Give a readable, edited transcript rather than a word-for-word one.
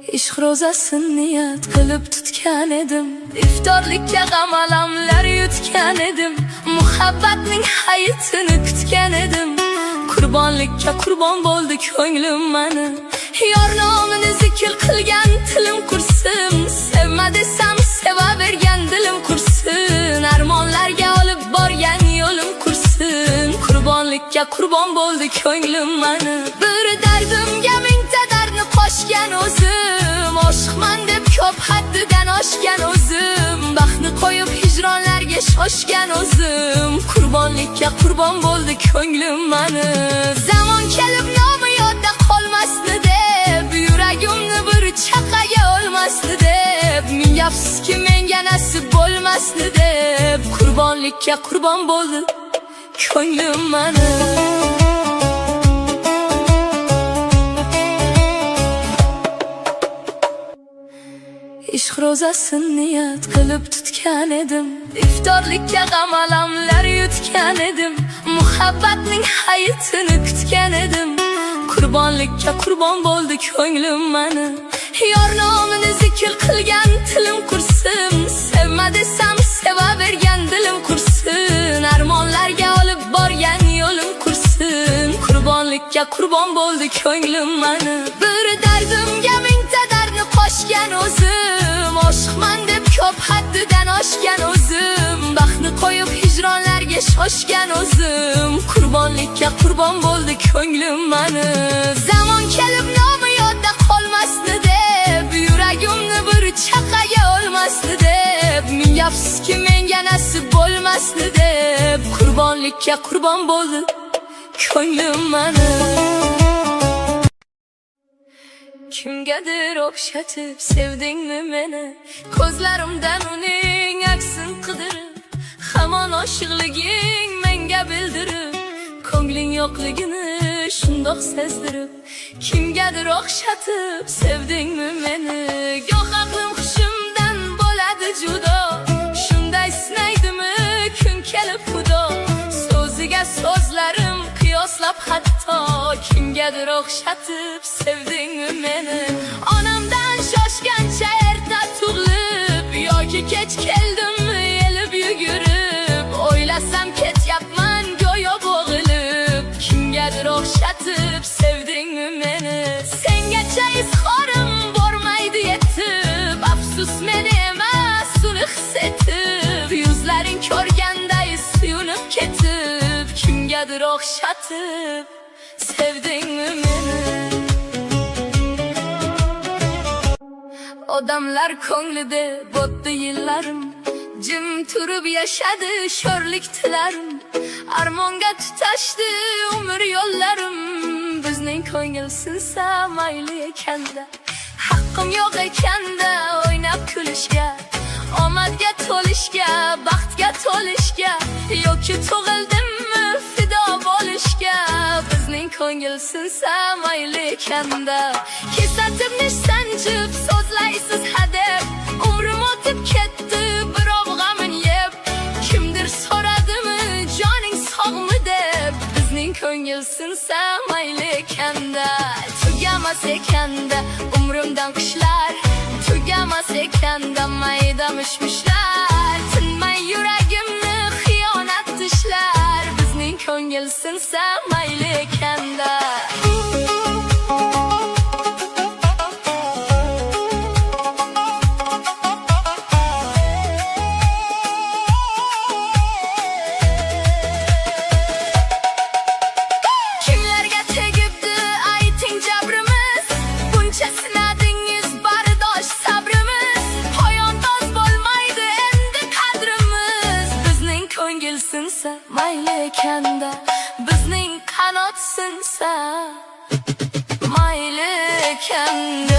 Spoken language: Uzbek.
ishq ro'zasin niyat qilib tutgan edim. Iftorlikka g'amalamlar yutgan edim. Muhabbatning hayitini kutgan edim. Qurbonlikka qurbon bo'ldi ko'nglim mani. Yor nomini zikr qilgan tilim qursin. Sevma desam sevavergan dilim qursin. Armonlarga olib borgan yo'lim qursin. Qurbonlikka qurbon bo'ldi ko'nglim mani. Bir dardimga mingta dardni qo'shgan o'zim. Oshiqman deb ko'p haddidan oshgan o'zim. Baxtni qo'yib hijronlarga shoshgan o'zim. Qurbonlikka qurbon bo'ldi ko'nglim mani. Zamon kelib nomi yodda qolmasdi deb, yuragimni bir chaqaga olmasdi deb, ming afsuski menga nasib bo'lmasdi deb, qurbonlikka qurbon bo'ldi ko'nglim mani. Ishq ro'zasin niyat qilib tutgan edim. Iftorlikka g'amalamlar yutgan edim. Muhabbatning hayitini kutgan edim. Qurbonlikka qurbon bo'ldi ko'nglim mani. Yor nomini zikr qilgan tilim qursin. Sevma desam sevavergan dilim qursin. Armonlarga olib borgan yo'lim qursin. Qurbonlikka qurbon bo'ldi ko'nglim mani. Bir dardimga mingta dardni qo'shgan o'zim. Oshiqman deb ko'p haddidan oshgan o'zim. Baxtni qo'yib hijronlarga shoshgan o'zim. Qurbonlikka qurbon bo'ldi ko'nglim mani. Zamon kelib nomi yodda qolmasdi deb, yuragimni bir chaqaga olmasdi deb, ming afsuski menga nasib bo'lmasdi deb, qurbonlikka qurbon bo'ldi ko'nglim mani. Kimgadir o'xshatib sevdingmi meni? Ko'zlarimdan uning aksin qidirib, hamon oshiqliging menga bildirib, ko'ngling yo'qligini shundoq sezdirib. Kimgadir o'xshatib sevdingmi meni? Goh aqlim hushimdan bo'ladi judo, shunday sinaydimi kun kelib xudo. So'ziga so'zlarim qiyoslab hatto, kimgadir o'xshatib sevdingmi meni? Onamdan shoshgancha erta tug'ilib, yoki kech keldimmi elib yugurib, o'ylasam ketyapman go'yo bo'g'ilib. Kimgadir o'xshatib sevdingmi meni? Sengacha izhorim bormaydi yetib, afsus meni emas uni his etib, yuzlaring ko'rganday suyunib ketib. Kimgadir o'xshatib sevdingmi meni? Odamlar ko'nglida bo'tdi yillarim, jim turib yashadi sho'rlik tilarim. Armonga tutashdi umr yo'llarim. Bizning ko'ngil sinsa mayli ekanda, haqqim yo'q ekanda o'ynab kulishga, omadga to'lishga, baxtga to'lishga, yoki tug'ildimmi fido bo'lishga. Bizning ko'ngil sinsa mayli ekanda, kesatib nish sanjib so'zlaysiz hadeb, umrim o'tib ketdi birov g'amin yeb. Kimdir so'radimi joning sog'mi deb, bizning ko'ngil sinsa mayli ekanda, tugamas ekanda umrimdan qishlar, tugamas ekanda mayda mishmishlar. Tinmay yuragimni xiyonat tishlar, bizning ko'ngil sinsa mayli ekanda. Sinsa mayli ekanda, bizning qanot sinsa mayli ekanda.